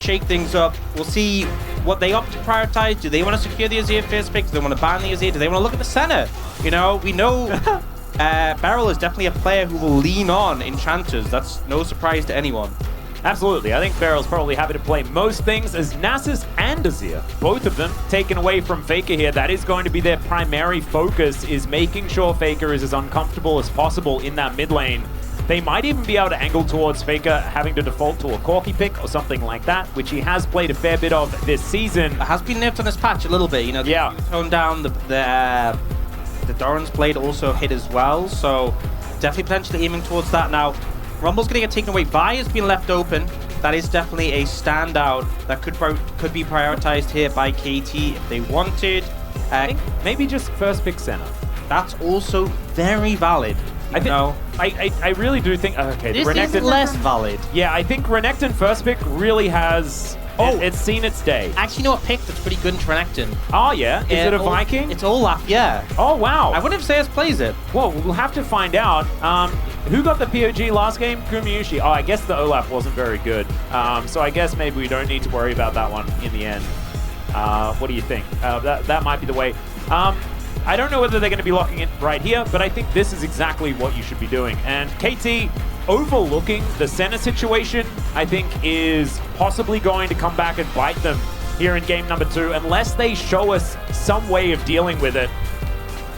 shake things up. We'll see what they opt to prioritize. Do they want to secure the Azir first pick? Do they want to ban the Azir? Do they want to look at the center? You know, we know Beryl is definitely a player who will lean on enchanters. That's no surprise to anyone. Absolutely. I think Beryl's probably happy to play most things as Nasus and Azir, both of them taken away from Faker here. That is going to be their primary focus, is making sure Faker is as uncomfortable as possible in that mid lane. They might even be able to angle towards Faker having to default to a Corki pick or something like that, which he has played a fair bit of this season. It has been nerfed on this patch a little bit, you know. Yeah. Toned down the Doran's blade also hit as well, so definitely potentially aiming towards that now. Rumble's going to get taken away. Vi has been left open. That is definitely a standout that could be prioritized here by KT if they wanted. I think maybe just first pick center. That's also very valid. I really do think... Okay, this is less valid. Yeah, I think Renekton first pick really has... it's seen its day. Actually, you know what pick that's pretty good in Renekton? Oh, yeah? Is it a Viking? It's Olaf, yeah. Oh, wow. I wonder if Zeus plays it. Well, we'll have to find out. Who got the POG last game? Gumayusi. Oh, I guess the Olaf wasn't very good. So I guess maybe we don't need to worry about that one in the end. What do you think? That might be the way. I don't know whether they're going to be locking it right here, but I think this is exactly what you should be doing. And KT overlooking the center situation, I think, is possibly going to come back and bite them here in game number 2, unless they show us some way of dealing with it.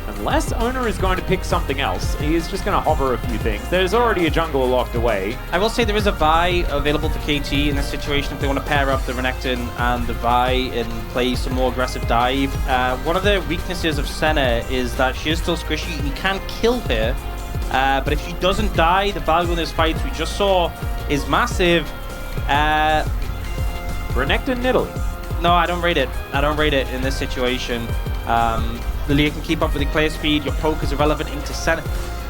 Unless Owner is going to pick something else, he is just going to hover a few things. There's already a jungler locked away. I will say there is a Vi available to KT in this situation if they want to pair up the Renekton and the Vi and play some more aggressive dive. One of the weaknesses of Senna is that she is still squishy and you can kill her. But if she doesn't die, the value in this fight we just saw is massive. Renekton Nidalee. No, I don't rate it. I don't rate it in this situation. Lilia can keep up with the clear speed. Your poke is irrelevant into center.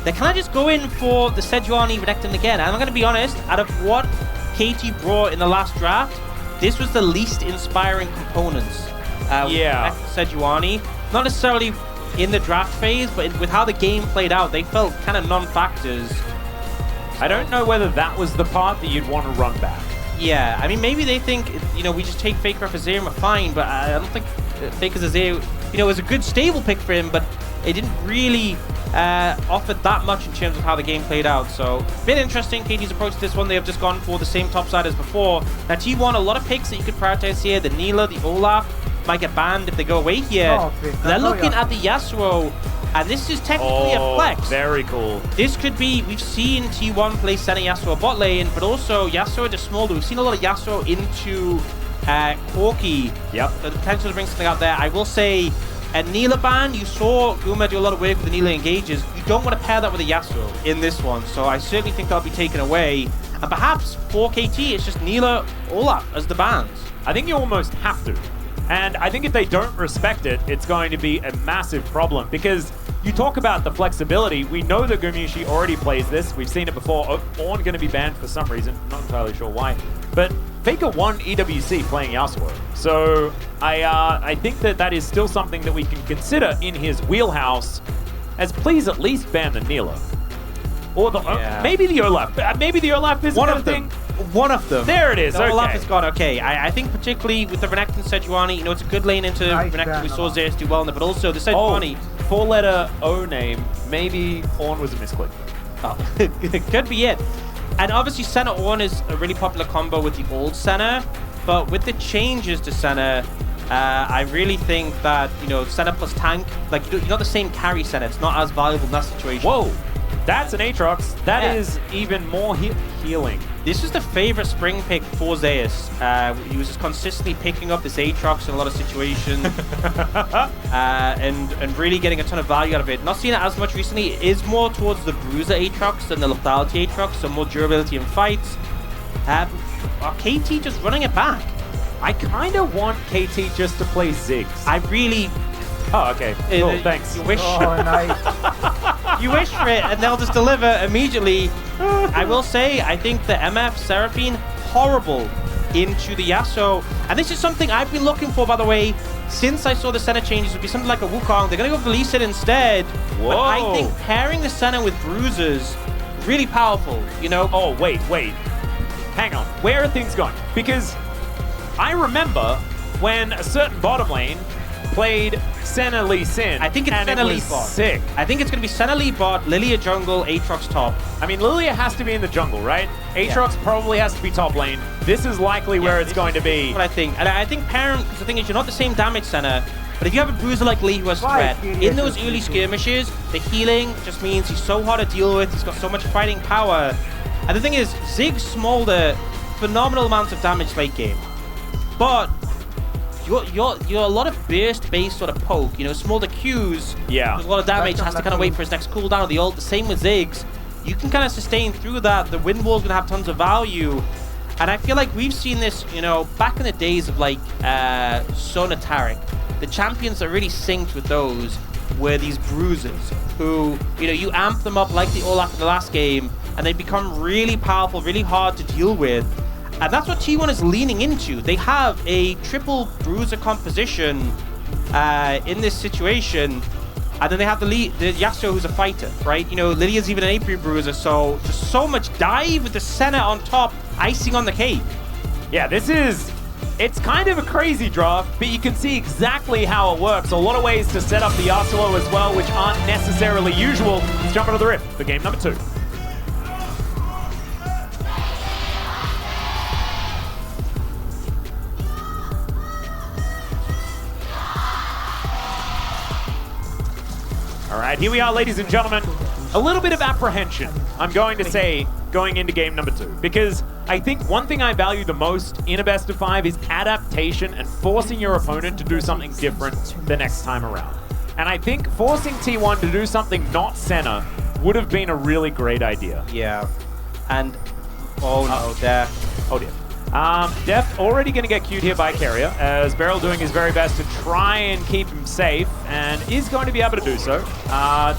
They kind of just go in for the Sejuani Renekton again. And I'm going to be honest, out of what KT brought in the last draft, this was the least inspiring components. Yeah. Sejuani. Not necessarily in the draft phase, but with how the game played out, they felt kind of non-factors. I don't know whether that was the part that you'd want to run back. Yeah, I mean, maybe they think, you know, we just take Faker off Azir and we're fine, but I don't think Faker's Azir, you know, was a good stable pick for him, but it didn't really offer that much in terms of how the game played out. So, a bit interesting, KT's approach to this one. They have just gone for the same top side as before. Now, T1, a lot of picks that you could prioritize here. The Neela, the Olaf might get banned if they go away here. They're looking at the Yasuo, and this is technically a flex. Very cool. This could be, we've seen T1 play Senna Yasuo bot lane, but also Yasuo into Smolder. We've seen a lot of Yasuo into Corki. Yep. So the potential to bring something out there. I will say, a Neela ban, you saw Guma do a lot of work with the Neela engages. You don't want to pair that with a Yasuo in this one, so I certainly think that'll be taken away. And perhaps for KT, it's just Neela, Olaf as the bans. I think you almost have to. And I think if they don't respect it, it's going to be a massive problem, because you talk about the flexibility. We know that Gumayusi already plays this. We've seen it before. Ornn going to be banned for some reason. Not entirely sure why. But Faker won EWC playing Yasuo. So I think that is still something that we can consider in his wheelhouse, as please at least ban the Neela. Or the maybe the Olaf. Maybe the Olaf is one a of thing. One of them. There it is. The okay. Olaf is gone. Okay, I think particularly with the Renekton Sejuani, you know, it's a good lane into Renekton. We saw Zeus do well in there, but also the Sejuani. Four-letter O name. Maybe Ornn was a misclick. Oh, could be it. And obviously, Senna Ornn is a really popular combo with the old Senna, but with the changes to Senna, I really think that, you know, Senna plus tank, like, you're not the same carry Senna. It's not as valuable in that situation. Whoa. That's an Aatrox. That is even more healing. This was the favorite spring pick for Zeus. He was just consistently picking up this Aatrox in a lot of situations and really getting a ton of value out of it. Not seeing it as much recently. It is more towards the Bruiser Aatrox than the Lethality Aatrox, so more durability in fights. KT just running it back. I kind of want KT just to play Ziggs. I really... Oh, okay. Cool, thanks. You wish. Oh, nice. You wish for it, and they'll just deliver immediately. I will say, I think the MF Seraphine, horrible into the Yasuo. And this is something I've been looking for, by the way, since I saw the Senna changes. Would be something like a Wukong. They're going to go for Lee Sin instead. Whoa. But I think pairing the Senna with Bruisers, really powerful, you know? Oh, wait. Hang on. Where are things going? Because I remember when a certain bottom lane played Senna Lee Sin. I think it's and Senna it Lee was bot. sick. I think it's going to be Senna Lee bot, Lilia jungle, Aatrox top. I mean, Lilia has to be in the jungle, right? Aatrox probably has to be top lane. This is likely where it's going to be. What I think. And I think Perrin, because the thing is, you're not the same damage center, but if you have a bruiser like Lee who has threat, in those early skirmishes, the healing just means he's so hard to deal with, he's got so much fighting power. And the thing is, Ziggs smolder phenomenal amounts of damage late game. But you're a lot of burst-based sort of poke, you know, Smolder Qs, there's a lot of damage, has to kind of wait for his next cooldown, the ult, the same with Ziggs. You can kind of sustain through that, the wind wall's gonna have tons of value. And I feel like we've seen this, you know, back in the days of like Son and Taric. The champions that really synced with those were these bruisers who, you know, you amp them up like the Olaf in the last game, and they become really powerful, really hard to deal with. And that's what T1 is leaning into. They have a triple bruiser composition in this situation. And then they have the Yasuo who's a fighter, right? You know, Lydia's even an AP bruiser, so just so much dive with the Senna on top, icing on the cake. Yeah, it's kind of a crazy draft, but you can see exactly how it works. A lot of ways to set up the Yasuo as well, which aren't necessarily usual. Let's jump into the Rift for game number 2. All right, here we are, ladies and gentlemen. A little bit of apprehension, I'm going to say, going into game number 2. Because I think one thing I value the most in a best of 5 is adaptation and forcing your opponent to do something different the next time around. And I think forcing T1 to do something not Senna would have been a really great idea. Yeah. And, oh no, there. Oh dear. Deft already going to get queued here by Carrier, as Beryl doing his very best to try and keep him safe, and is going to be able to do so.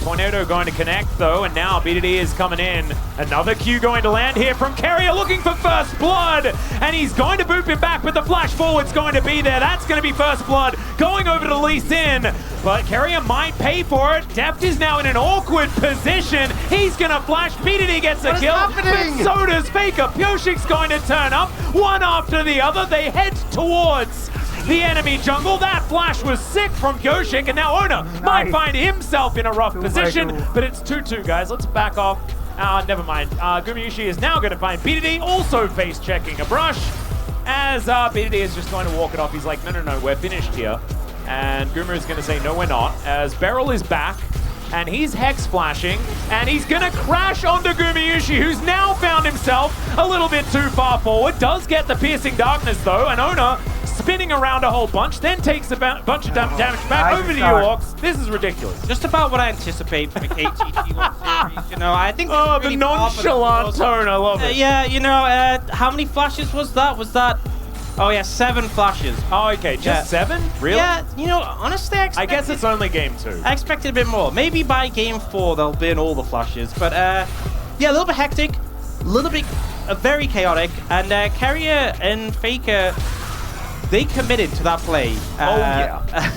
Tornado going to connect, though, and now BDD is coming in. Another Q going to land here from Carrier, looking for first blood, and he's going to boop it back, but the flash forward's going to be there. That's going to be first blood, going over to Lee Sin, but Carrier might pay for it. Deft is now in an awkward position. He's going to flash, BDD gets a kill, but so does Faker. Pyoshik's going to turn up. One after the other, they head towards the enemy jungle. That flash was sick from Pyoshik, and now Ona might find himself in a rough position, but it's 2-2, guys. Let's back off. Never mind. Gumayushi is now going to find BDD, also face-checking a brush, as BDD is just going to walk it off. He's like, no, we're finished here. And Guma is going to say, no, we're not, as Beryl is back. And he's Hex flashing, and he's gonna crash onto Gumayushi, who's now found himself a little bit too far forward. Does get the piercing darkness though, and Ona spinning around a whole bunch, then takes a bunch of damage back over to you, Orcs. This is ridiculous. Just about what I anticipate from a KTT1 series, you know, I think... Oh, the nonchalant tone, I love it. Yeah, you know, how many flashes was that? Oh yeah, 7 flashes. Oh, okay, just 7? Really? Yeah, you know, honestly, I guess it's only game 2. I expected a bit more. Maybe by game 4 they'll bin all the flashes. But yeah, a little bit hectic, a little bit very chaotic, and Carrier and Faker, they committed to that play. Oh yeah.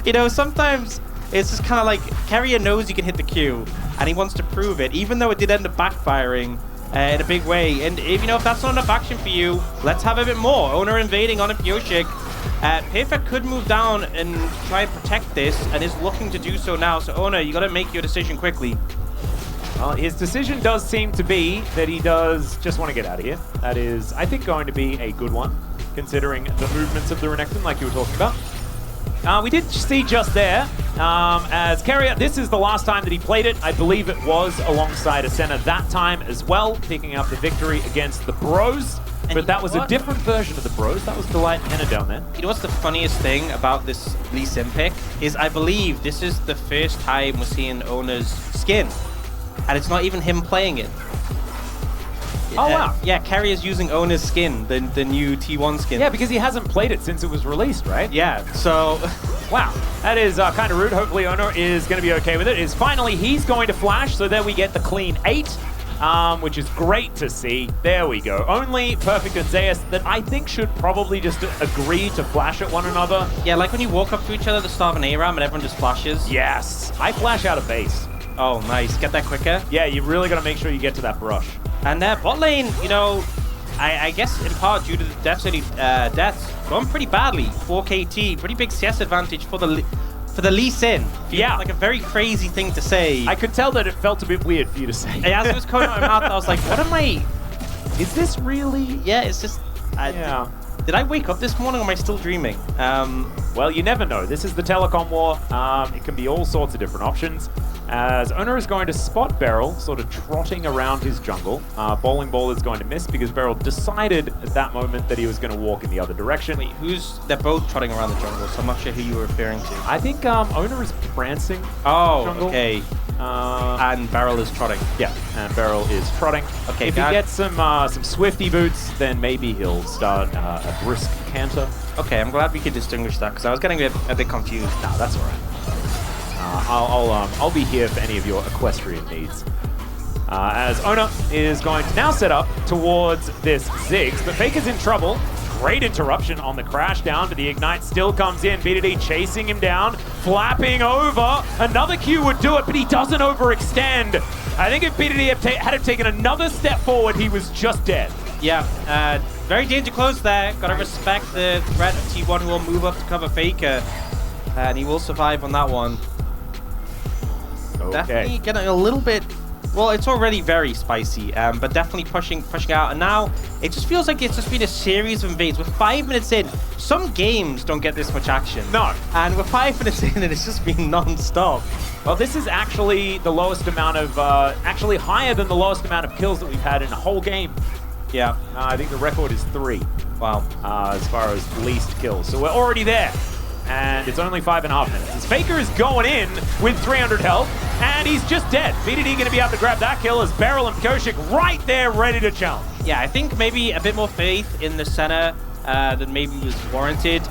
You know, sometimes it's just kind of like Carrier knows you can hit the Q, and he wants to prove it, even though it did end up backfiring. In a big way, and if that's not enough action for you, let's have a bit more. Owner invading on a Pyoshik. Perfect could move down and try and protect this, and is looking to do so now. So Owner, you got to make your decision quickly. Well, his decision does seem to be that he does just want to get out of here. That is, I think, going to be a good one, considering the movements of the Renekton, like you were talking about. We did see just there, as Carrier, this is the last time that he played it. I believe it was alongside a Senna that time as well, picking up the victory against the Bros. But that was a different version of the Bros. That was Delight and Henna down there. You know what's the funniest thing about this Lee Sin pick? Is I believe this is the first time we're seeing Owner's skin. And it's not even him playing it. Oh, wow. Yeah, Carrier's using Owner's skin, the new T1 skin. Yeah, because he hasn't played it since it was released, right? Yeah, so... Wow, that is kind of rude. Hopefully Owner is going to be okay with it. Finally, he's going to flash, so there we get the clean 8, which is great to see. There we go. Only Perfect and Zeus that I think should probably just agree to flash at one another. Yeah, like when you walk up to each other at the start of an ARAM and everyone just flashes. Yes, I flash out of base. Oh, nice. Get that quicker. Yeah, you really got to make sure you get to that brush. And bot lane, you know, I guess in part due to the deaths gone pretty badly for KT. Pretty big CS advantage for the Lee Sin. Yeah. Like a very crazy thing to say. I could tell that it felt a bit weird for you to say. As it was coming out of my mouth, I was like, what am I... Is this really? Yeah, it's just... Yeah. Did I wake up this morning or am I still dreaming? Well, you never know. This is the telecom war. It can be all sorts of different options. As Owner is going to spot Beryl, sort of trotting around his jungle. Bowling Ball is going to miss because Beryl decided at that moment that he was going to walk in the other direction. Wait, they're both trotting around the jungle, so I'm not sure who you were referring to. I think Owner is prancing. Oh, jungle. Okay. And Beryl is trotting. Yeah, and Beryl is trotting. Okay, if he gets some Swifty boots, then maybe he'll start a brisk canter. Okay, I'm glad we could distinguish that because I was getting a bit confused. No, that's all right. I'll be here for any of your equestrian needs. As Owner is going to now set up towards this Ziggs, but Faker's in trouble. Great interruption on the crash down, but the Ignite still comes in. BDD chasing him down, flapping over. Another Q would do it, but he doesn't overextend. I think if BDD had taken another step forward, he was just dead. Yeah, very danger close there. Gotta respect the threat of T1 who will move up to cover Faker. And he will survive on that one. Okay. Definitely getting a little bit... Well, it's already very spicy, but definitely pushing out. And now it just feels like it's just been a series of invades. We're 5 minutes in. Some games don't get this much action. No. And we're 5 minutes in and it's just been non-stop. Well, this is actually the lowest amount of... actually higher than the lowest amount of kills that we've had in a whole game. Yeah. I think the record is 3. Wow. As far as least kills. So we're already there. And it's only 5.5 minutes. As Faker is going in with 300 health, and he's just dead. BDD going to be able to grab that kill as Beryl and Koshik right there ready to challenge. Yeah, I think maybe a bit more faith in the center than maybe was warranted.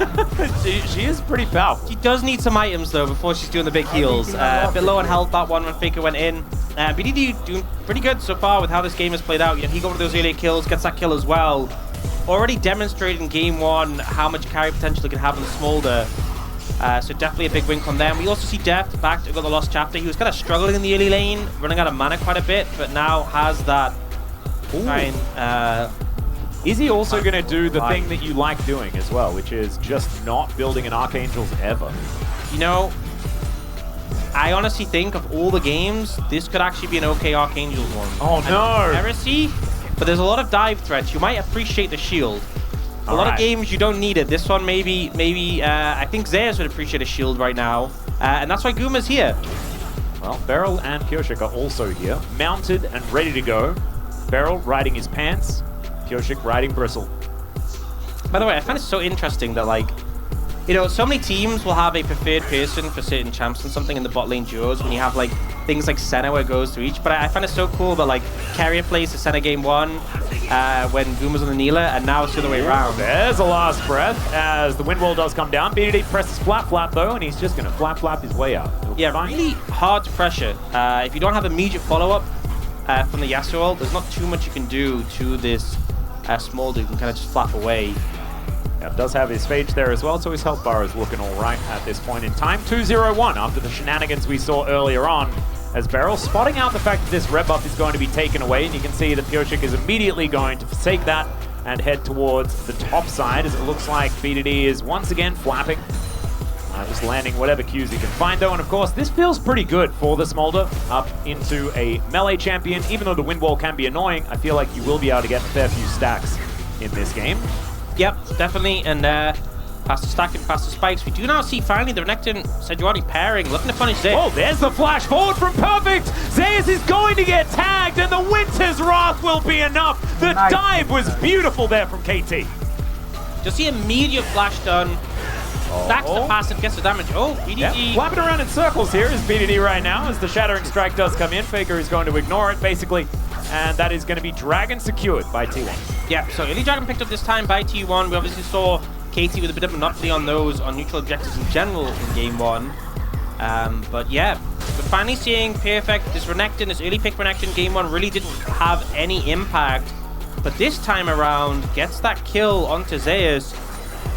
she is pretty powerful. She does need some items, though, before she's doing the big heals. A bit low on health, that one, when Faker went in. BDD doing pretty good so far with how this game has played out. You know, he got one of those earlier kills, gets that kill as well. Already demonstrated in game 1 how much carry potential he can have in the Smolder. So definitely a big win from them. We also see Deft back to the Lost Chapter. He was kind of struggling in the early lane, running out of mana quite a bit, but now has that Is he also going to do the thing that you like doing as well, which is just not building an Archangels ever? You know, I honestly think of all the games, this could actually be an okay Archangels one. Oh no! Heresy, but there's a lot of dive threats. You might appreciate the shield. A lot of games you don't need it. This one maybe I think Zeus would appreciate a shield right now. And that's why Guma's here. Well, Beryl and Koshik are also here, mounted and ready to go. Beryl riding his pants, Koshik riding Bristle. By the way, I find it so interesting that, like, you know, so many teams will have a preferred person for certain champs and something in the bot lane duos when you have, like, things like Senna where it goes to each. But I find it so cool that, like, Carrier plays the Senna game 1 when Guma's on the Neela, and now it's the other way around. There's a last breath as the wind wall does come down. BDD presses flap though, and he's just going to flap his way out. Yeah, really hard to pressure. If you don't have immediate follow-up from the Yasuo ult, there's not too much you can do to this Smolder. You can kind of just flap away. Yeah, does have his Phage there as well, so his health bar is looking all right at this point in time. 2-0-1 after the shenanigans we saw earlier on, as Beryl spotting out the fact that this red buff is going to be taken away, and you can see that Koshik is immediately going to forsake that and head towards the top side, as it looks like BDD is once again flapping. Just landing whatever Qs he can find though, and of course this feels pretty good for the Smolder up into a melee champion. Even though the wind wall can be annoying, I feel like you will be able to get a fair few stacks in this game. Yep, definitely, and past the stack and past the spikes, we do now see finally the Renekton Sejuani pairing, looking to punish Zeus. Oh, there's the flash forward from Perfect! Zeus is going to get tagged, and the Winter's Wrath will be enough! The dive was beautiful there from KT. Just the immediate flash done. Stacks the passive, gets the damage. Oh, BDD. Yep. Flapping around in circles here is BDD right now, as the Shattering Strike does come in. Faker is going to ignore it, basically, and that is going to be Dragon secured by T1. Yeah, so early Dragon picked up this time by T1. We obviously saw KT with a bit of monopoly on those, on neutral objectives in general in game 1. But yeah, we're finally seeing Perfect. This Renekton, this early pick Renekton in game 1 really didn't have any impact. But this time around, gets that kill onto Zeus.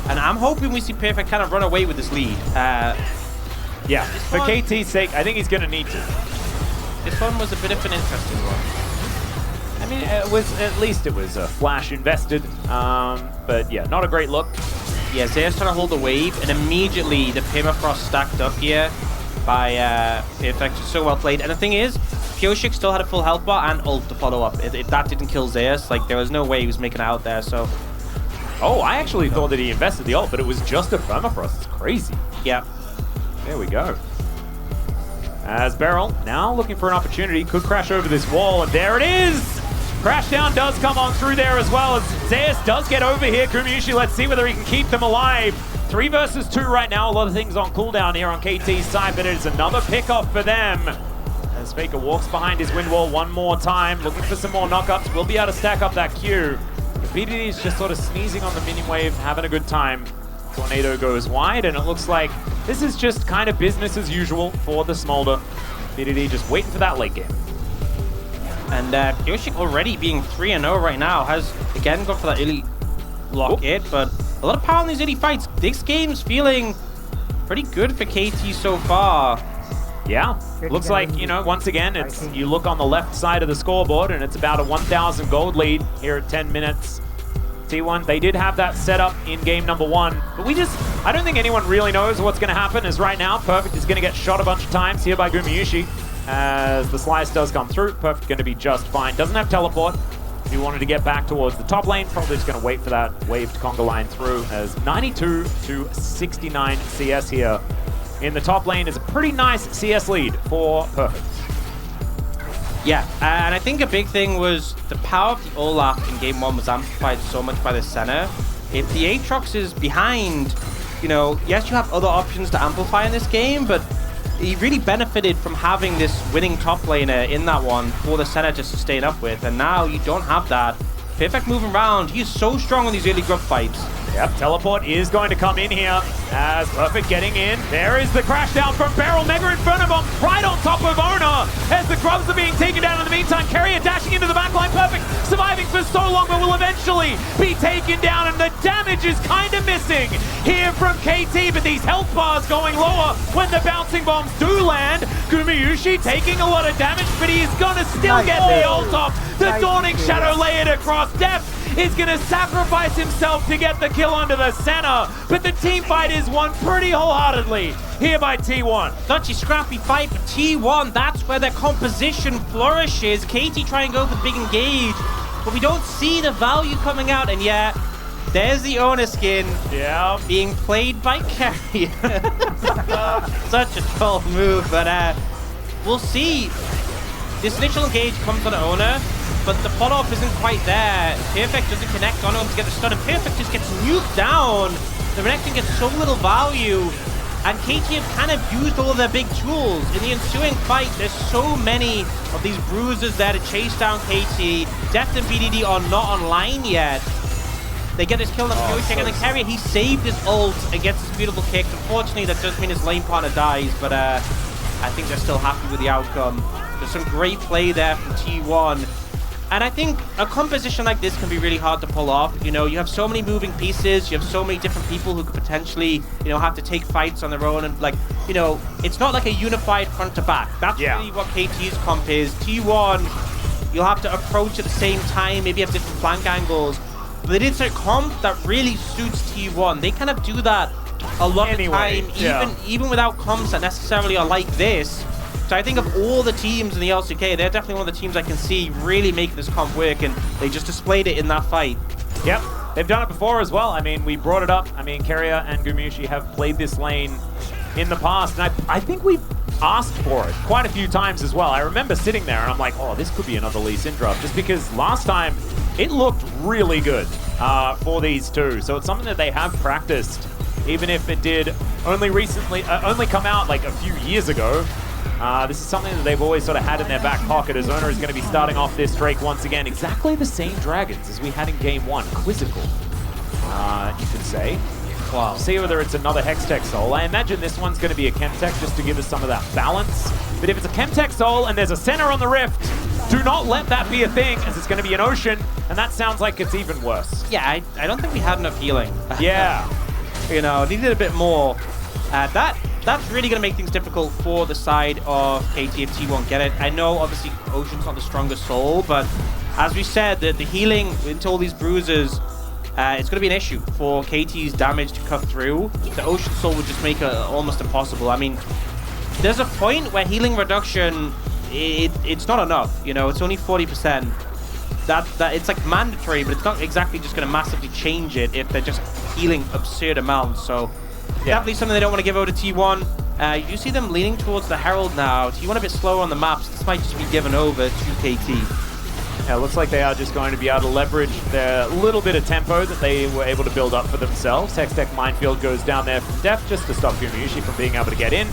And I'm hoping we see Perfect kind of run away with this lead. Yeah, for KT's sake, I think he's going to need to. This one was a bit of an interesting one. I mean, it was at least it was flash invested, but yeah, not a great look. Yeah, Zeus trying to hold the wave, and immediately the permafrost stacked up here by Perfect. So well played. And the thing is, Pioshik still had a full health bar and ult to follow up. If that didn't kill Zeus, like there was no way he was making it out there. So, oh, I actually thought that he invested the ult, but it was just a permafrost. It's crazy. Yeah. There we go. As Beryl now looking for an opportunity, could crash over this wall, and there it is! Crashdown does come on through there as well as Zeus does get over here. Gumayusi, let's see whether he can keep them alive. 3 versus 2 right now. A lot of things on cooldown here on KT's side, but it is another pickoff for them. As Faker walks behind his wind wall one more time, looking for some more knockups. We'll be able to stack up that Q. BDD is just sort of sneezing on the minion wave, having a good time. Tornado goes wide, and it looks like this is just kind of business as usual for the Smolder. BDD just waiting for that late game. And Pioshik already being 3-0 right now has again gone for that early lock hit, but a lot of power in these early fights. This game's feeling pretty good for KT so far. Yeah, looks like, you know, once again, it's you look on the left side of the scoreboard and it's about a 1,000 gold lead here at 10 minutes. T1, they did have that set up in game number 1, but I don't think anyone really knows what's going to happen, as right now, Perfect is going to get shot a bunch of times here by Gumayusi. As the slice does come through, Perfect going to be just fine. Doesn't have teleport. If he wanted to get back towards the top lane, probably just going to wait for that waved conga line through, as 92 to 69 CS here in the top lane is a pretty nice CS lead for Perfect. Yeah, and I think a big thing was the power of the Olaf in game 1 was amplified so much by the center. If the Aatrox is behind, you know, yes, you have other options to amplify in this game, but he really benefited from having this winning top laner in that one for the center to sustain up with, and now you don't have that. Perfect moving around. He is so strong in these early group fights. Yep, teleport is going to come in here as Perfect getting in. There is the crash down from Beryl. Mega Inferno Bomb right on top of Ona as the Grubs are being taken down in the meantime. Carrier dashing into the backline. Perfect surviving for so long, but will eventually be taken down, and the damage is kind of missing here from KT, but these health bars going lower when the bouncing bombs do land. Gumayusi taking a lot of damage, but he is going to still get the ult off. The Dawning Shadow layered across. Depth is going to sacrifice himself to get the kill onto the center, but the team fight is won pretty wholeheartedly here by T1. Such a scrappy fight, but T1, that's where their composition flourishes. KT try and go for the big engage, but we don't see the value coming out, and yeah, there's the owner skin being played by Carrier. Such a 12 move, but we'll see. This initial engage comes on owner, but the follow-up isn't quite there. Perfect doesn't connect on him to get the stun, and Perfect just gets nuked down. The Renekton gets so little value, and KT have kind of used all of their big tools. In the ensuing fight, there's so many of these bruisers there to chase down KT. Deft and BDD are not online yet. They get his kill on the Pioshik, and the Carrier, he saved his ult and gets his beautiful kick. Unfortunately, that does mean his lane partner dies, but I think they're still happy with the outcome. There's some great play there from T1. And I think a composition like this can be really hard to pull off. You know, you have so many moving pieces, you have so many different people who could potentially, you know, have to take fights on their own, and like, you know, it's not like a unified front to back. That's really what KT's comp is. T1, you'll have to approach at the same time, maybe have different flank angles. But they did say comp that really suits T1. They kind of do that a lot of the time, even without comps that necessarily are like this. So I think of all the teams in the LCK, they're definitely one of the teams I can see really making this comp work, and they just displayed it in that fight. Yep, they've done it before as well. I mean, we brought it up. I mean, Carrier and Gumayusi have played this lane in the past, and I think we've asked for it quite a few times as well. I remember sitting there and I'm like, oh, this could be another Lee Sin drop, just because last time it looked really good for these two. So it's something that they have practiced, even if it did only recently, only come out like a few years ago. This is something that they've always sort of had in their back pocket, as Owner is going to be starting off this Drake once again. Exactly the same dragons as we had in game 1. Quizzical, you could say. Wow. See whether it's another Hextech Soul. I imagine this one's going to be a Chemtech just to give us some of that balance. But if it's a Chemtech Soul and there's a center on the Rift, do not let that be a thing, as it's going to be an Ocean, and that sounds like it's even worse. Yeah, I don't think we had enough healing. Yeah. You know, needed a bit more. That's really going to make things difficult for the side of KT if T1 get it. I know, obviously, Ocean's not the strongest soul, but as we said, the healing into all these bruises, it's going to be an issue for KT's damage to cut through. The Ocean Soul would just make it almost impossible. I mean, there's a point where healing reduction, it's not enough. You know, it's only 40%. That it's like mandatory, but it's not exactly just going to massively change it if they're just healing absurd amounts. So definitely something they don't want to give over to T1. You see them leaning towards the Herald now. T1 a bit slower on the maps. This might just be given over to KT. Yeah, it looks like they are just going to be able to leverage their little bit of tempo that they were able to build up for themselves. Hextech Minefield goes down there from Def just to stop Gumayusi from being able to get in.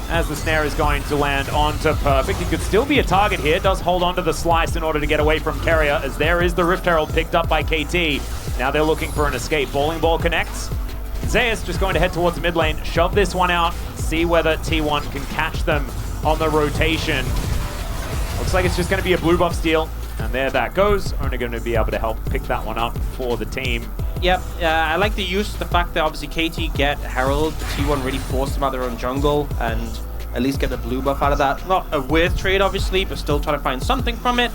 As the snare is going to land onto Perfect. He could still be a target here. Does hold on to the slice in order to get away from Carrier, as there is the Rift Herald picked up by KT. Now they're looking for an escape. Bowling Ball connects. Zeus just going to head towards the mid lane, shove this one out, see whether T1 can catch them on the rotation. Looks like it's just going to be a blue buff steal. And there that goes. Only going to be able to help pick that one up for the team. Yep, I like the use, the fact that obviously KT get Herald, but T1 really forced them out of their own jungle and at least get the blue buff out of that. Not a worth trade, obviously, but still trying to find something from it.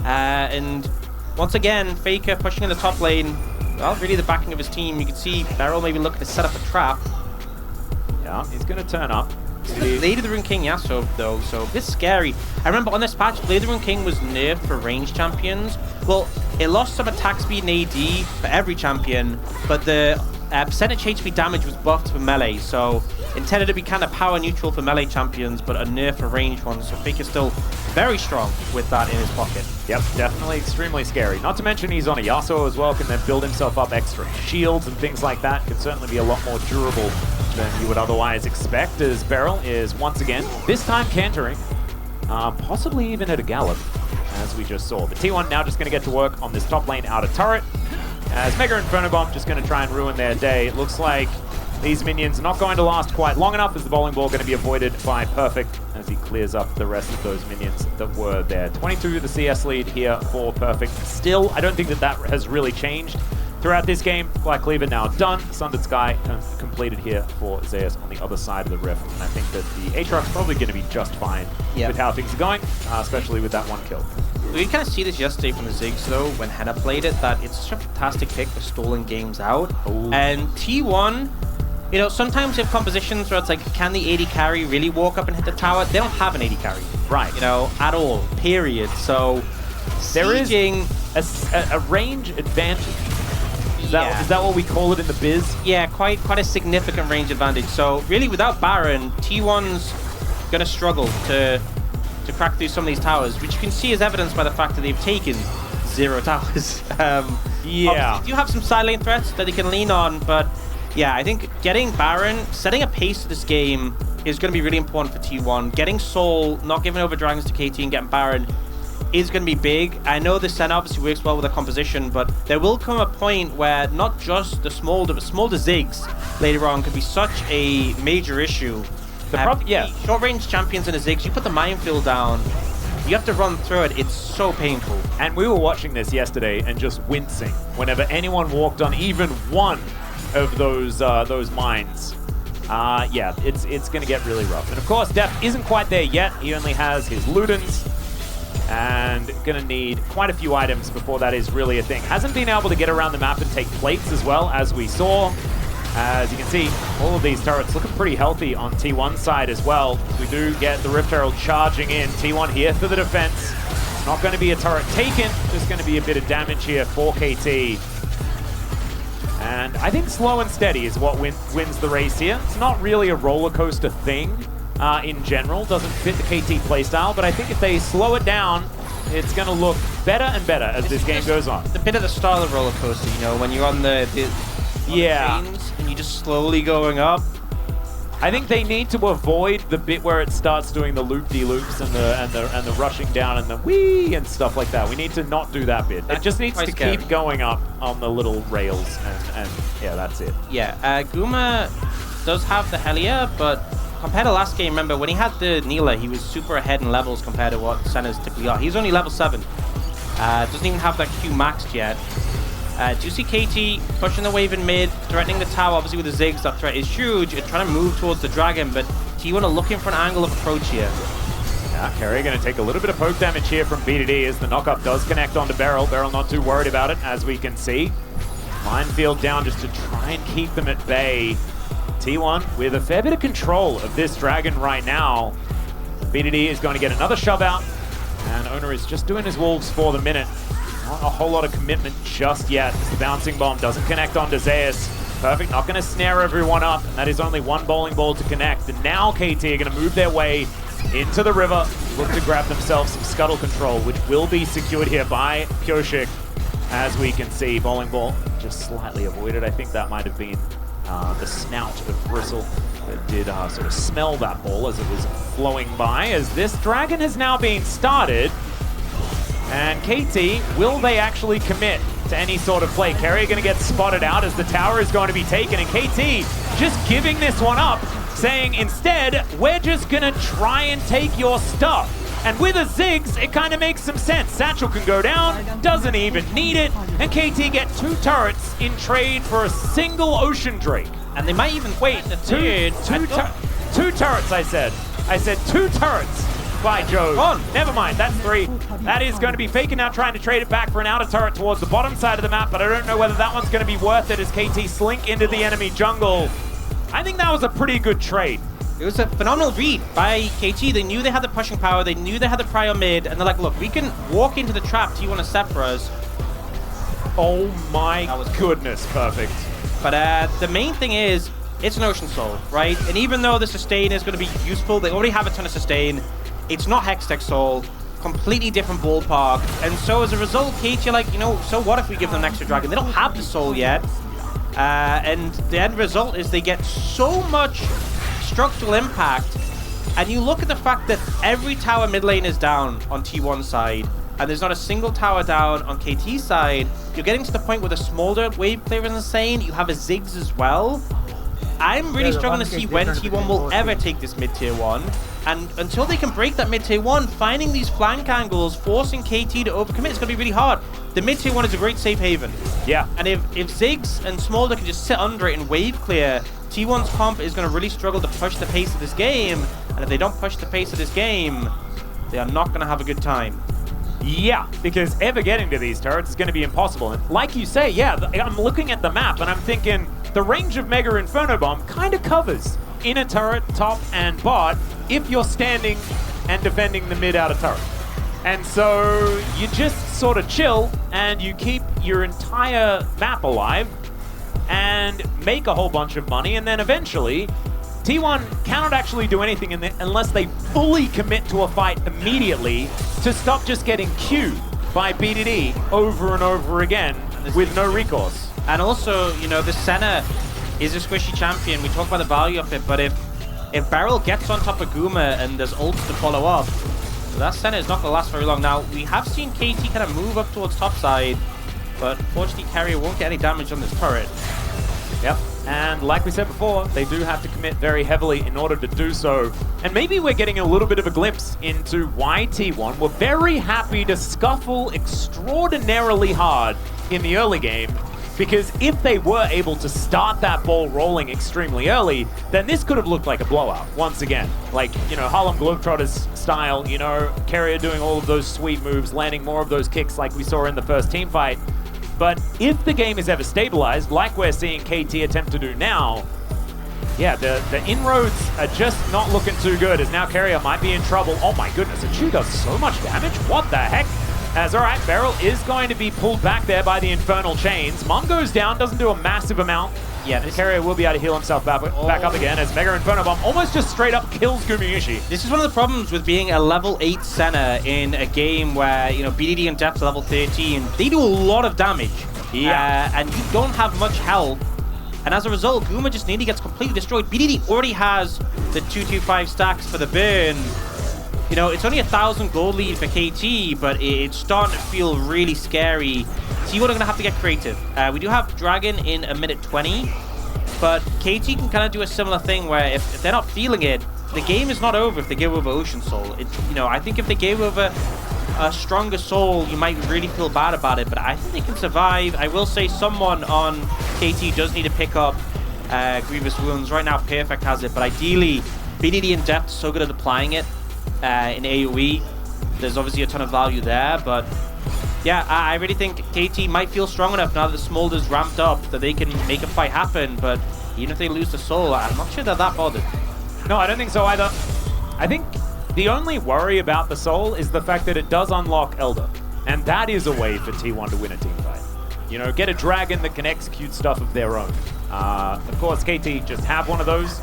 And once again, Faker pushing in the top lane. Well, really the backing of his team. You can see Beryl maybe looking to set up a trap. Yeah, he's going to turn up. Blade of the Rune King Yasuo, though, so a bit scary. I remember on this patch, Blade of the Rune King was nerfed for ranged champions. Well, it lost some attack speed and AD for every champion, but the percentage HP damage was buffed for melee, so intended to be kind of power neutral for melee champions, but a nerf for ranged ones. So Faker's still very strong with that in his pocket. Yep, definitely extremely scary. Not to mention he's on a Yasuo as well, can then build himself up extra shields and things like that. Can certainly be a lot more durable than you would otherwise expect, as Beryl is once again, this time cantering, possibly even at a gallop, as we just saw. The T1 now just going to get to work on this top lane outer turret, as Mega Inferno Bomb just going to try and ruin their day. It looks like these minions are not going to last quite long enough, as the Bowling Ball going to be avoided by Perfect as he clears up the rest of those minions that were there. 22 the CS lead here for Perfect. Still, I don't think that has really changed throughout this game. Black Cleaver now done. Sundered Sky completed here for Zeus on the other side of the Rift. And I think that the Aatrox probably going to be just fine with how things are going, especially with that one kill. We kind of see this yesterday from the Ziggs, though, when Henna played it, that it's such a fantastic pick for stalling games out. Ooh. And T1, you know, sometimes you have compositions where it's like, can the AD carry really walk up and hit the tower? They don't have an AD carry. Right. You know, at all, period. So, there is sieging, a range advantage. Is that what we call it in the biz? Yeah, quite a significant range advantage. So really, without Baron, T1's gonna struggle to crack through some of these towers, which you can see as evidenced by the fact that they've taken 0 towers. Yeah. You do have some side lane threats that they can lean on, but yeah, I think getting Baron, setting a pace to this game is going to be really important for T1. Getting Soul, not giving over Dragons to KT and getting Baron is going to be big. I know this Sen obviously works well with the composition, but there will come a point where not just the Smolder, but Smolder Ziggs later on could be such a major issue. Short-range champions in a Ziggs, you put the minefield down, you have to run through it. It's so painful. And we were watching this yesterday and just wincing whenever anyone walked on even one of those mines. Yeah, it's going to get really rough. And of course, Def isn't quite there yet. He only has his Ludens, and going to need quite a few items before that is really a thing. Hasn't been able to get around the map and take plates as well, as we saw. As you can see, all of these turrets looking pretty healthy on T1's side as well. We do get the Rift Herald charging in. T1 here for the defense. Not going to be a turret taken, just going to be a bit of damage here for KT. And I think slow and steady is what wins the race here. It's not really a roller coaster thing in general. Doesn't fit the KT playstyle, but I think if they slow it down, it's going to look better and better as this game goes on. The bit of the style of roller coaster, you know, when you're on the trains and you're just slowly going up. I think they need to avoid the bit where it starts doing the loop-de-loops and the rushing down and the whee and stuff like that. We need to not do that bit. It just needs to keep going up on the little rails, and yeah, that's it. Yeah, Guma does have the Helia, but compared to last game, remember, when he had the Neela, he was super ahead in levels compared to what Senna's typically are. He's only level 7. Doesn't even have that Q maxed yet. Do you see KT pushing the wave in mid, threatening the tower? Obviously with the Ziggs, that threat is huge. It's trying to move towards the dragon, but T1 are looking for an angle of approach here. Yeah, Carrier going to take a little bit of poke damage here from BDD as the knockup does connect onto Beryl. Beryl not too worried about it, as we can see. Minefield down just to try and keep them at bay. T1 with a fair bit of control of this dragon right now. BDD is going to get another shove out, and Owner is just doing his wolves for the minute. Not a whole lot of commitment just yet. The bouncing bomb doesn't connect onto Zeus. Perfect, not going to snare everyone up, and that is only one bowling ball to connect. And now KT are going to move their way into the river, look to grab themselves some scuttle control, which will be secured here by Pyoshik. As we can see, bowling ball just slightly avoided. I think that might have been the snout of Bristle that did sort of smell that ball as it was flowing by. As this dragon has now been started, and KT, will they actually commit to any sort of play? Carrier going to get spotted out as the tower is going to be taken, and KT just giving this one up, saying instead, we're just going to try and take your stuff. And with a Ziggs, it kind of makes some sense. Satchel can go down, doesn't even need it, and KT get 2 turrets in trade for a single Ocean Drake. And they might even wait a third. Two turrets, I said. I said 2 turrets. By Jove. Oh, never mind, that's 3. That is going to be Faker now trying to trade it back for an outer turret towards the bottom side of the map, but I don't know whether that one's going to be worth it as KT slink into the enemy jungle. I think that was a pretty good trade. It was a phenomenal read by KT. They knew they had the pushing power, they knew they had the prior mid, and they're like, look, we can walk into the trap T1 is set for us. Oh my goodness, perfect. But the main thing is, it's an Ocean Soul, right? And even though the sustain is going to be useful, they already have a ton of sustain. It's not Hextech Soul, completely different ballpark. And so as a result, KT are like, you know, so what if we give them an extra dragon? They don't have the Soul yet. And the end result is they get so much structural impact, and you look at the fact that every tower mid lane is down on T1 side, and there's not a single tower down on KT side. You're getting to the point where the Smolder wave clear is insane. You have a Ziggs as well. I'm really struggling to see when T1 will ever take this mid-tier 1. And until they can break that mid-tier 1, finding these flank angles, forcing KT to overcommit is going to be really hard. The mid-tier 1 is a great safe haven. Yeah. And if Ziggs and Smolder can just sit under it and wave clear, T1's comp is going to really struggle to push the pace of this game. And if they don't push the pace of this game, they are not going to have a good time. Yeah, because ever getting to these turrets is going to be impossible. And like you say, yeah, I'm looking at the map and I'm thinking the range of Mega Inferno Bomb kind of covers inner turret, top, and bot if you're standing and defending the mid-outer turret. And so you just sort of chill and you keep your entire map alive and make a whole bunch of money, and then eventually T1 cannot actually do anything unless they fully commit to a fight immediately to stop just getting queued by BDD over and over again with no recourse. And also, you know, the Senna is a squishy champion. We talk about the value of it, but if Beryl gets on top of Guma and there's ults to follow up, that Senna is not going to last very long. Now, we have seen KT kind of move up towards top side, but unfortunately, Carrier won't get any damage on this turret. Yep. And like we said before, they do have to commit very heavily in order to do so. And maybe we're getting a little bit of a glimpse into why T1 were very happy to scuffle extraordinarily hard in the early game. Because if they were able to start that ball rolling extremely early, then this could have looked like a blowout once again. Like, you know, Harlem Globetrotters style, you know, Carrier doing all of those sweet moves, landing more of those kicks like we saw in the first team fight. But if the game is ever stabilized, like we're seeing KT attempt to do now, yeah, the inroads are just not looking too good, as now Carrier might be in trouble. Oh my goodness, and she does so much damage? What the heck? As, all right, Beryl is going to be pulled back there by the Infernal Chains. Mom goes down, doesn't do a massive amount. Yeah, this Carrier will be able to heal himself back up again as Mega Inferno Bomb almost just straight up kills Gumayusi. This is one of the problems with being a level 8 Senna in a game where, you know, BDD and Depth level 13. They do a lot of damage. Yeah. And you don't have much health. And as a result, Guma just nearly gets completely destroyed. BDD already has the 225 stacks for the burn. You know, it's only 1,000 gold lead for KT, but it's starting to feel really scary. T1 are going to have to get creative. We do have Dragon in a minute 20, but KT can kind of do a similar thing where if they're not feeling it, the game is not over if they give over Ocean Soul. You know, I think if they gave over a stronger Soul, you might really feel bad about it, but I think they can survive. I will say someone on KT does need to pick up Grievous Wounds. Right now, Perfect has it, but ideally, BDD in Depth is so good at applying it in AoE. There's obviously a ton of value there, but yeah, I really think KT might feel strong enough now that the Smolder's ramped up that they can make a fight happen, but even if they lose the Soul, I'm not sure they're that bothered. No, I don't think so either. I think the only worry about the Soul is the fact that it does unlock Elder, and that is a way for T1 to win a team fight. You know, get a dragon that can execute stuff of their own. Of course, KT just have one of those,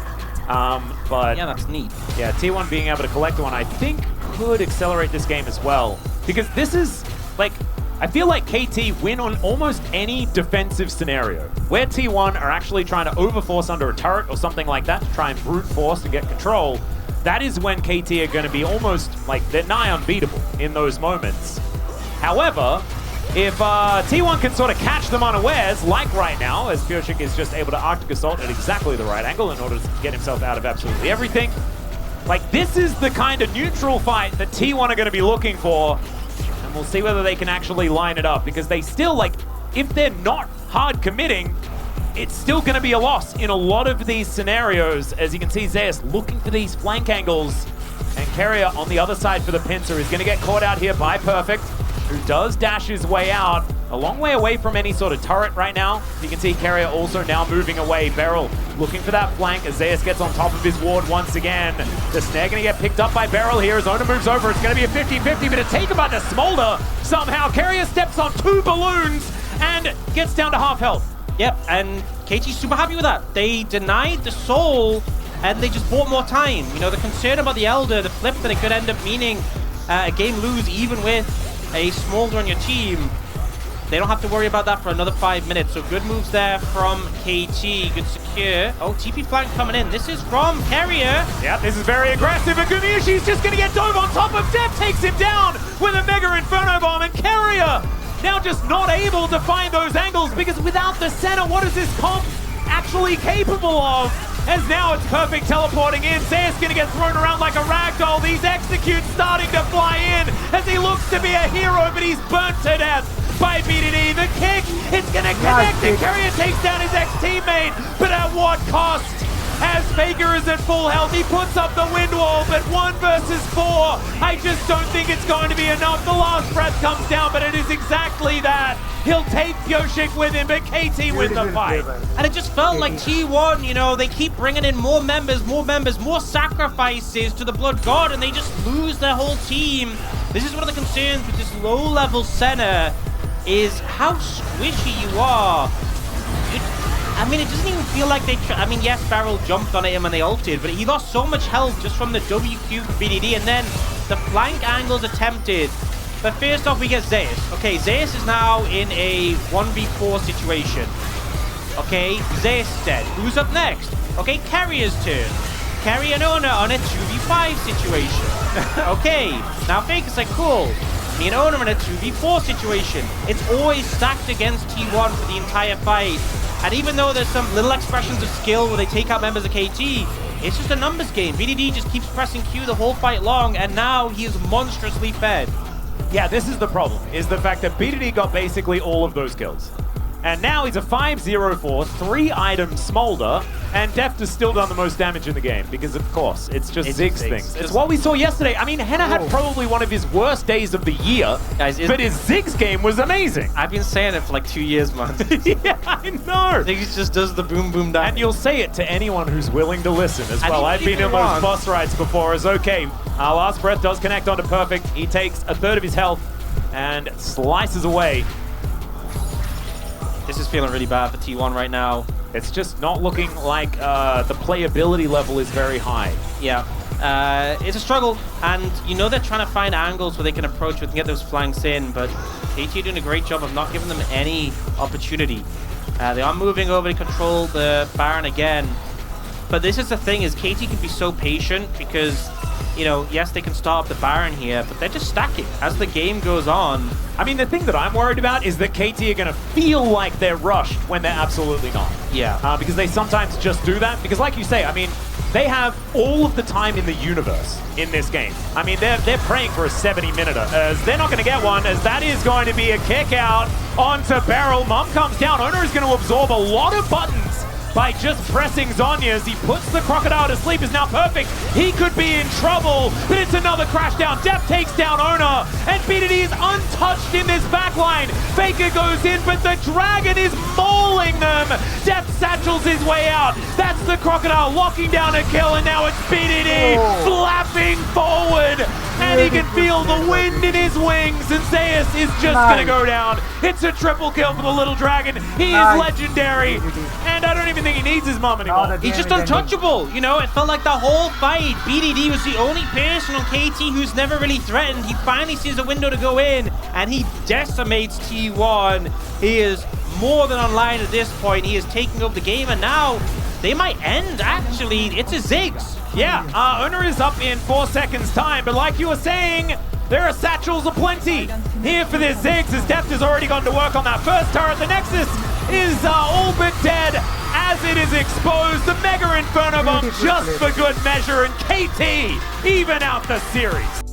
but yeah, that's neat. Yeah, T1 being able to collect one, I think, could accelerate this game as well, because this is like, I feel like KT win on almost any defensive scenario. Where T1 are actually trying to overforce under a turret or something like that to try and brute force and get control, that is when KT are going to be almost like, they're nigh unbeatable in those moments. However, if T1 can sort of catch them unawares, like right now, as Pioshik is just able to Arctic Assault at exactly the right angle in order to get himself out of absolutely everything, like, this is the kind of neutral fight that T1 are going to be looking for. And we'll see whether they can actually line it up, because they still, like, if they're not hard committing, it's still going to be a loss in a lot of these scenarios. As you can see, Zeus looking for these flank angles, and Carrier on the other side for the pincer is going to get caught out here by Perfect, who does dash his way out, a long way away from any sort of turret right now. You can see Carrier also now moving away. Beryl looking for that flank as Zeus gets on top of his ward once again. The snare going to get picked up by Beryl here as Ona moves over. It's going to be a 50-50, but a take about to Smolder somehow. Carrier steps on 2 balloons and gets down to half health. Yep, and KT's super happy with that. They denied the Soul, and they just bought more time. You know, the concern about the Elder, the flip that it could end up meaning a game lose even with a Smolder on your team. They don't have to worry about that for another 5 minutes. So good moves there from KT. Good secure. Oh, TP flank coming in. This is from Carrier. Yep, this is very aggressive. And Gumushi's just going to get dove on top of Dev. Takes him down with a Mega Inferno Bomb. And Carrier now just not able to find those angles, because without the center, what is this comp actually capable of? As now it's Perfect teleporting in. Zeus going to get thrown around like a ragdoll. These executes starting to fly in as he looks to be a hero, but he's burnt to death by BDD. The kick, it's going to connect, and Carrier takes down his ex-teammate, but at what cost? As Faker is at full health, he puts up the wind wall, but 1 versus 4. I just don't think it's going to be enough. The last breath comes down, but it is exactly that. He'll take Pioshik with him, but KT wins the fight. And it just felt like T1, you know, they keep bringing in more members, more sacrifices to the Blood God, and they just lose their whole team. This is one of the concerns with this low-level center, is how squishy you are. I mean, it doesn't even feel like they... I mean, yes, Barrel jumped on him and they ulted, but he lost so much health just from the WQ for BDD, and then the flank angles attempted. But first off, we get Zeus. Okay, Zeus is now in a 1v4 situation. Okay, Zeus is dead. Who's up next? Okay, Carrier's turn. Carrier and Ona on a 2v5 situation. Okay, now Faker's like, cool. Me and Ona in a 2v4 situation. It's always stacked against T1 for the entire fight. And even though there's some little expressions of skill where they take out members of KT, it's just a numbers game. BDD just keeps pressing Q the whole fight long, and now he is monstrously fed. Yeah, this is the problem, is the fact that BDD got basically all of those kills. And now he's a 5-0 for 3-item Smolder, and Deft has still done the most damage in the game, because of course, it's just Ziggs things. It's what we saw yesterday. I mean, Henna had probably one of his worst days of the year, guys, but his Ziggs game was amazing. I've been saying it for like 2 years, man. Yeah, I know. Ziggs just does the boom boom down. And you'll say it to anyone who's willing to listen as well. I've been in those boss rides before, as okay, our last breath does connect onto Perfect. He takes a third of his health and slices away. This is feeling really bad for T1 right now. It's just not looking like the playability level is very high. Yeah, it's a struggle, and you know they're trying to find angles where they can approach with and get those flanks in, but KT are doing a great job of not giving them any opportunity. They are moving over to control the Baron again, but this is the thing, is KT can be so patient because, you know, yes, they can start up the Baron here, but they're just stacking as the game goes on. I mean, the thing that I'm worried about is that KT are going to feel like they're rushed when they're absolutely not. Yeah. Because they sometimes just do that. Because like you say, I mean, they have all of the time in the universe in this game. I mean, they're praying for a 70-minute, as they're not going to get one, as that is going to be a kick out onto Beryl. Mum comes down. Ona is going to absorb a lot of buttons by just pressing Zhonya's. He puts the Crocodile to sleep, is now perfect. He could be in trouble, but it's another crash down. Def takes down Owner, and BDD is untouched in this backline. Faker goes in, but the Dragon is mauling them. Def satchels his way out. That's the Crocodile locking down a kill, and now it's BDD flapping forward. And he can feel the wind in his wings, and Zeus is just gonna go down. It's a triple kill for the little dragon. He is legendary, and I don't even think he needs his mom anymore. He's just untouchable. You know, it felt like the whole fight, BDD was the only person on KT who's never really threatened. He finally sees a window to go in, and he decimates T1. He is more than online at this point. He is taking over the game, and now they might end, actually. It's a Ziggs. Yeah, Owner is up in 4 seconds time, but like you were saying, there are satchels aplenty here for this Ziggs, as Deft has already gone to work on that first turret. The Nexus is all but dead as it is exposed. The Mega Inferno Bomb just for good measure, and KT even out the series.